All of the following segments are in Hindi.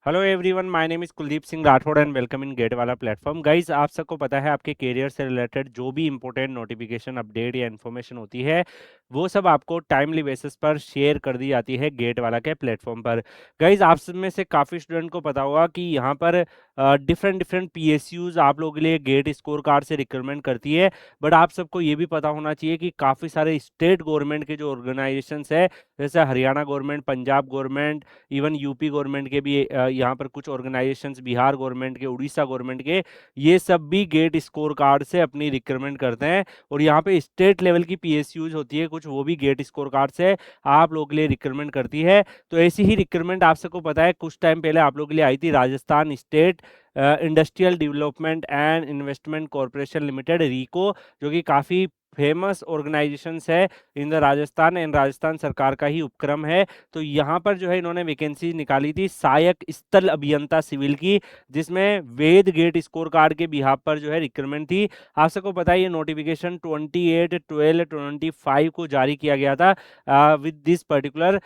Hello everyone, my name is Kuldeep Singh Rathore and welcome in GATE वाला प्लेटफॉर्म। गाइस, आप सबको पता है आपके करियर से रिलेटेड जो भी इंपॉर्टेंट नोटिफिकेशन, अपडेट या इन्फॉर्मेशन होती है, वो सब आपको टाइमली बेसिस पर शेयर कर दी जाती है गेट वाला के प्लेटफॉर्म पर। गाइस, आप सब में से काफ़ी स्टूडेंट को पता होगा कि यहाँ पर डिफरेंट डिफरेंट पीएसयूज आप लोगों के लिए गेट स्कोर कार्ड से रिक्रूटमेंट करती है। बट आप सबको ये भी पता होना चाहिए कि काफ़ी सारे स्टेट गवर्नमेंट के जो ऑर्गेनाइजेशंस है, जैसे Haryana government, Punjab government, even UP government के भी यहाँ पर कुछ ऑर्गेनाइजेशंस, बिहार गवर्नमेंट के, उड़ीसा गवर्नमेंट के, ये सब भी गेट स्कोर कार्ड से अपनी रिक्रूटमेंट करते हैं। और यहाँ पे स्टेट लेवल की पीएसयूज होती है कुछ, वो भी गेट स्कोर कार्ड से आप लोगों के लिए रिक्रूटमेंट करती है। तो ऐसी ही रिक्रूटमेंट आप सबको पता है कुछ टाइम पहले आप लोगों के लिए आई थी, Rajasthan state industrial development and investment corporation limited, RIICO, जो कि काफ़ी फेमस ऑर्गेनाइजेशंस है in the Rajasthan and Rajasthan सरकार का ही उपक्रम है। तो यहाँ पर जो है इन्होंने वैकेंसी निकाली थी सहायक स्थल अभियंता सिविल की, जिसमें वेद गेट स्कोर कार्ड के बिहाफ पर जो है रिक्रूटमेंट थी। आप सबको पता है ये नोटिफिकेशन 28/12/25 को जारी किया गया था with this particular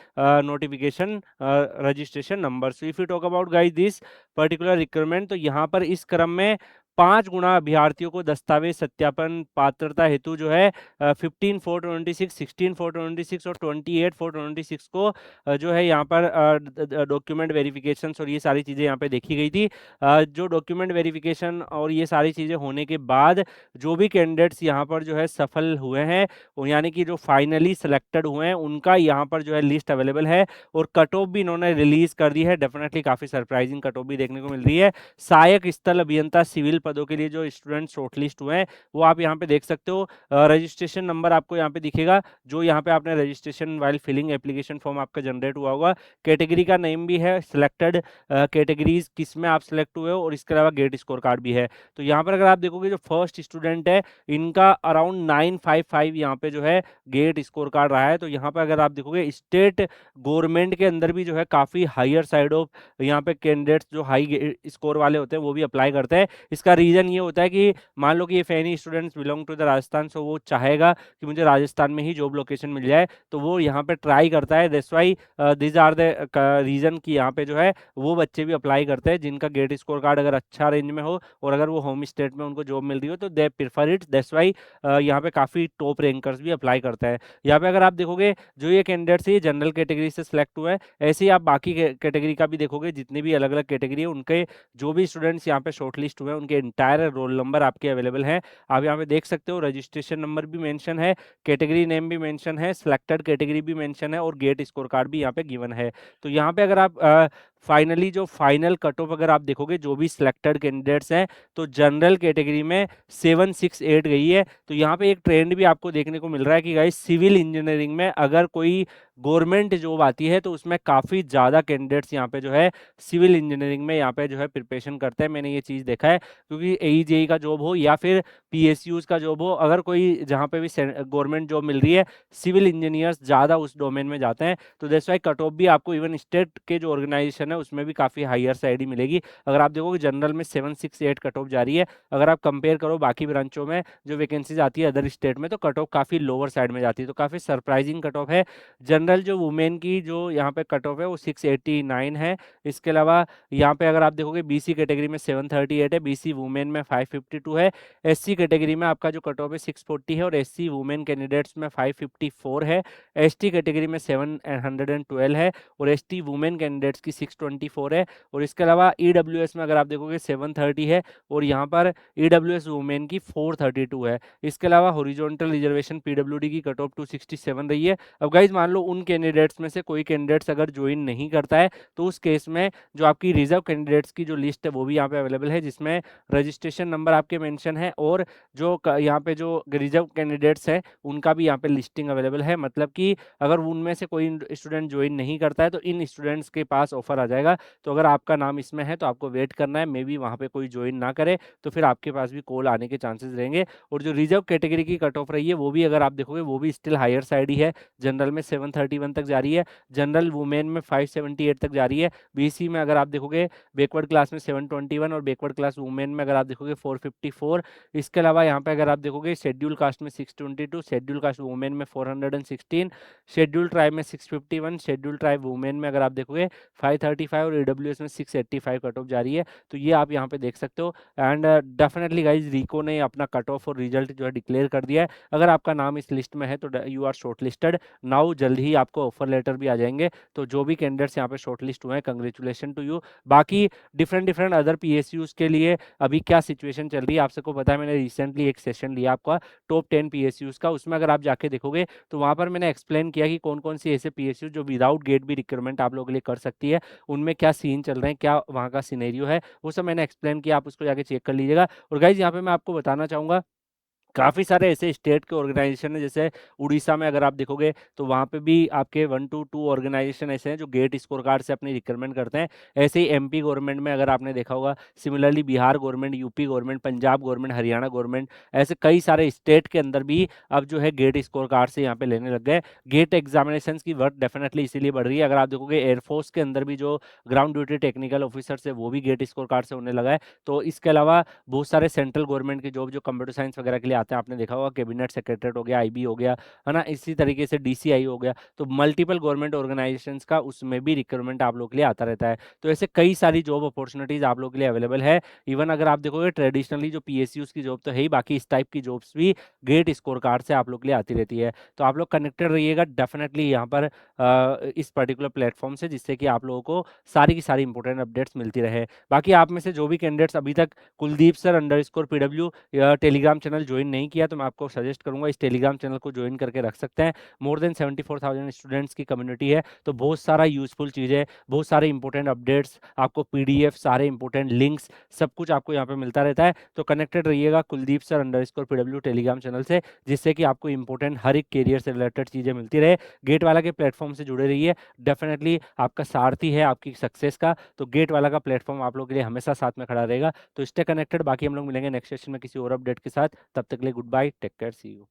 notification registration number. So if you talk about guys this particular recruitment, तो यहाँ पर इस क्रम में 5 गुना अभ्यर्थियों को दस्तावेज सत्यापन पात्रता हेतु जो है 15/4/26, 16/4/26 और 28/4/26 को जो है यहाँ पर डॉक्यूमेंट वेरिफिकेशन और ये सारी चीज़ें यहाँ पे देखी गई थी। जो डॉक्यूमेंट वेरिफिकेशन और ये सारी चीज़ें होने के बाद जो भी कैंडिडेट्स यहाँ पर जो है सफल हुए हैं, यानी कि जो फाइनली सिलेक्टेड हुए हैं, उनका यहाँ पर जो है लिस्ट अवेलेबल है। और कट ऑफ भी इन्होंने रिलीज कर दी है। डेफिनेटली काफ़ी सरप्राइजिंग कट ऑफ भी देखने को मिल रही है। सहायक स्थल अभियंता सिविल पदों के लिए जो स्टूडेंट शॉर्टलिस्ट हुए हैं, वो आप यहाँ पे देख सकते हो। रजिस्ट्रेशन नंबर आपको यहाँ पे दिखेगा, जो यहाँ पे आपने registration while filling application form आपका जनरेट हुआ होगा। कैटेगरी का नेम भी है, सिलेक्टेड कैटेगरीज किस में आप सिलेक्ट हुए हो, और इसके अलावा गेट स्कोर कार्ड भी है। तो यहाँ पर अगर आप देखोगे जो फर्स्ट स्टूडेंट है, इनका अराउंड 955 यहाँ पे जो है गेट स्कोर कार्ड रहा है। तो यहाँ पे अगर आप देखोगे स्टेट गवर्नमेंट के अंदर भी जो है काफ़ी हायर साइड ऑफ यहाँ पे कैंडिडेट्स जो हाई स्कोर वाले होते हैं वो भी अप्लाई करते हैं। इसका रीज़न ये होता है कि मान लो कि ये फैनी students belong to the Rajasthan, so वो चाहेगा कि मुझे राजस्थान में ही जॉब लोकेशन मिल जाए, तो वो यहाँ पे ट्राई करता है। That's why this are the reason कि यहाँ पे जो है वो बच्चे भी अप्लाई करते हैं जिनका गेट स्कोर कार्ड अगर अच्छा रेंज में हो और अगर वो होम स्टेट में उनको जॉब मिल रही हो, तो they prefer it. That's why यहाँ पे काफ़ी टॉप रैंकर्स भी अप्लाई करते हैं। यहाँ पे अगर आप देखोगे जो ये कैंडिडेट्स है, ये जनरल कैटेगरी से सिलेक्ट हुए हैं। ऐसे ही आप बाकी कैटेगरी का भी देखोगे, जितने भी अलग अलग कैटेगरी है उनके जो भी स्टूडेंट्स यहाँ पे शॉर्टलिस्ट हुए हैं, उनके इंटायर रोल नंबर आपके अवेलेबल हैं। आप यहाँ पे देख सकते हो, रजिस्ट्रेशन नंबर भी मेंशन है, कैटेगरी नेम भी मेंशन है, सिलेक्टेड कैटेगरी भी मेंशन है, और गेट स्कोर कार्ड भी यहाँ पे गिवन है। तो यहाँ पे अगर आप फाइनली जो फाइनल कट ऑफ अगर आप देखोगे जो भी सिलेक्टेड कैंडिडेट्स हैं, तो जनरल कैटेगरी में 768 गई है। तो यहाँ पे एक ट्रेंड भी आपको देखने को मिल रहा है कि गाइस सिविल इंजीनियरिंग में अगर कोई गवर्नमेंट जॉब आती है तो उसमें काफ़ी ज़्यादा कैंडिडेट्स यहाँ पे जो है सिविल इंजीनियरिंग में यहाँ पे जो है प्रिपरेशन करते हैं। मैंने ये चीज़ देखा है, क्योंकि एई जेई का जॉब हो या फिर पीएसयूज का जॉब हो, अगर कोई जहाँ पे भी गवर्नमेंट जॉब मिल रही है, सिविल इंजीनियर्स ज़्यादा उस डोमेन में जाते हैं। तो दैट्स वाई कट ऑफ भी आपको इवन स्टेट के जो ऑर्गेनाइजेशन है उसमें भी काफ़ी हायर साइड ही मिलेगी। अगर आप देखोगे जनरल में 768 कट ऑफ जा रही है। अगर आप कंपेयर करो बाकी ब्रांचों में जो वैकेंसीज आती है अदर स्टेट में, तो कट ऑफ काफ़ी लोअर साइड में जाती है। तो काफ़ी सरप्राइजिंग कट ऑफ है। जनरल जो वुमेन की जो यहाँ पे कट ऑफ है वो 689 है। इसके अलावा यहाँ पे अगर आप देखोगे बीसी कैटेगरी में 738 है, बीसी वुमेन में 552 है, एससी कैटेगरी में आपका जो कट ऑफ है 640 है, और एससी वुमेन कैंडिडेट्स में 554 है, एसटी कैटेगरी में 712 है, और एसटी वुमेन कैंडिडेट्स की 624 है। और इसके अलावा ईडब्ल्यूएस में अगर आप देखोगे 730 है, और यहाँ पर ईडब्ल्यूएस वुमेन की 432 है। इसके अलावा हॉरिजॉन्टल रिजर्वेशन पीडब्ल्यूडी की कट ऑफ 267 रही है। अब गाइज मान लो उन कैंडिडेट्स में से कोई कैंडिडेट्स अगर ज्वाइन नहीं करता है, तो उस केस में जो आपकी रिजर्व कैंडिडेट्स की जो लिस्ट है वो भी यहाँ पे अवेलेबल है, जिसमें रजिस्ट्रेशन नंबर आपके मेंशन है, और जो यहाँ पे जो रिजर्व कैंडिडेट्स हैं उनका भी यहाँ पे लिस्टिंग अवेलेबल है। मतलब कि अगर उनमें से कोई स्टूडेंट ज्वाइन नहीं करता है तो इन स्टूडेंट्स के पास ऑफर आ जाएगा। तो अगर आपका नाम इसमें है तो आपको वेट करना है, मे बी वहाँ पे कोई ज्वाइन ना करे तो फिर आपके पास भी कॉल आने के चांसेस रहेंगे। और जो रिजर्व कैटेगरी की कट ऑफ रही है वो भी अगर आप देखोगे वो भी स्टिल हायर साइड ही है। जनरल में 731 तक जा रही है, जनरल वुमेन में 578 तक जा रही है, बीसी में अगर आप देखोगे बैकवर्ड क्लास में 721, और बैकवर्ड क्लास वुमेन में अगर आप देखोगे 454। इसके अलावा यहाँ पे अगर आप देखोगे शेड्यूल कास्ट में 622, शेड्यूल कास्ट वुमेन में 416, शेड्यूल ट्राइब में 651, शेड्यूल ट्राइब वुमेन में अगर आप देखोगे 695 और AWS में 685 कट ऑफ जा रही है। तो ये आप यहाँ पे देख सकते हो। एंड डेफिनेटली गाइज रिको ने अपना कट ऑफ और रिजल्ट जो है डिक्लेयर कर दिया है। अगर आपका नाम इस लिस्ट में है तो you are shortlisted now. जल्द ही आपको ऑफर लेटर भी आ जाएंगे। तो जो भी कैंडिडेट्स यहाँ पे शॉर्ट लिस्ट हुए हैं, कंग्रेचुलेशन टू यू। बाकी डिफरेंट डिफरेंट अदर PSUs के लिए अभी क्या सिचुएशन चल रही है, आप सबको पता है मैंने रिसेंटली एक सेशन लिया आपका टॉप 10 PSUs का। उसमें अगर आप जाके देखोगे तो वहां पर मैंने एक्सप्लेन किया कि कौन कौन सी ऐसे PSU जो विदाउट गेट भी रिक्रूटमेंट आप लोगों के लिए कर सकती है, उनमें क्या सीन चल रहे हैं, क्या वहाँ का सिनेरियो है, वो सब मैंने एक्सप्लेन किया। आप उसको जाके चेक कर लीजिएगा। और गाइज यहाँ पे मैं आपको बताना चाहूंगा काफ़ी सारे ऐसे स्टेट के ऑर्गेनाइजेशन है, जैसे उड़ीसा में अगर आप देखोगे तो वहाँ पे भी आपके 1 to 2 ऑर्गेनाइजेशन ऐसे हैं जो गेट स्कोर कार्ड से अपनी रिक्रूटमेंट करते हैं। ऐसे ही MP गवर्नमेंट में अगर आपने देखा होगा, similarly Bihar government, UP government, Punjab government, Haryana government, ऐसे कई सारे स्टेट के अंदर भी अब जो है गेट स्कोर कार्ड से यहाँ पे लेने लग गए। गेट एग्जामिनेशन की वर्क डेफिनेटली इसीलिए बढ़ रही है। अगर आप देखोगे एयरफोर्स के अंदर भी जो ग्राउंड ड्यूटी टेक्निकल ऑफिसर है वो भी गेट स्कोर कार्ड से होने लगा है। तो इसके अलावा बहुत सारे सेंट्रल गवर्नमेंट के जॉब जो कंप्यूटर साइंस वगैरह के लिए आते हैं, आपने देखा होगा कैबिनेट सेक्रेटरीट हो गया, IB हो गया, है ना, इसी तरीके से DCI हो गया। तो मल्टीपल गवर्नमेंट ऑर्गेनाइजेशंस का उसमें भी रिक्रूटमेंट आप लोग के लिए आता रहता है। तो ऐसे कई सारी जॉब अपॉर्चुनिटीज आप लोग के लिए अवेलेबल है। इवन अगर आप देखोगे ट्रेडिशनली जो PSUs की जॉब तो है ही, बाकी इस टाइप की जॉब्स भी गेट स्कोर कार्ड से आप लोग के लिए आती रहती है। तो आप लोग कनेक्टेड रहिएगा डेफिनेटली यहाँ पर इस पर्टिकुलर प्लेटफॉर्म से, जिससे कि आप लोगों को सारी की सारी इंपॉर्टेंट अपडेट्स मिलती रहे। बाकी आप में से जो भी कैंडिडेट्स अभी तक कुलदीप सर _PW या टेलीग्राम चैनल ज्वाइन नहीं किया तो मैं आपको सजेस्ट करूंगा इस टेलीग्राम चैनल को ज्वाइन करके रख सकते हैं। मोर देन 74,000 स्टूडेंट्स की कम्युनिटी है। तो बहुत सारा यूजफुल चीज़ें, बहुत सारे इंपॉर्टेंट अपडेट्स, आपको PDF, सारे इंपॉर्टेंट लिंक्स, सब कुछ आपको यहाँ पे मिलता रहता है। तो कनेक्टेड रहिएगा Kuldeep sir _PW Telegram channel से, जिससे कि आपको इंपॉर्टेंट हर एक करियर से रिलेटेड चीज़ें मिलती रहे। गेट वाला के प्लेटफॉर्म से जुड़े रहिए, डेफिनेटली आपका सारथी है आपकी सक्सेस का। तो गेट वाला का प्लेटफॉर्म आप लोग के लिए हमेशा साथ में खड़ा रहेगा। तो स्टे कनेक्टेड। बाकी हम लोग मिलेंगे नेक्स्ट सेशन में किसी और अपडेट के साथ। तब तक के लिए goodbye, take care, see you.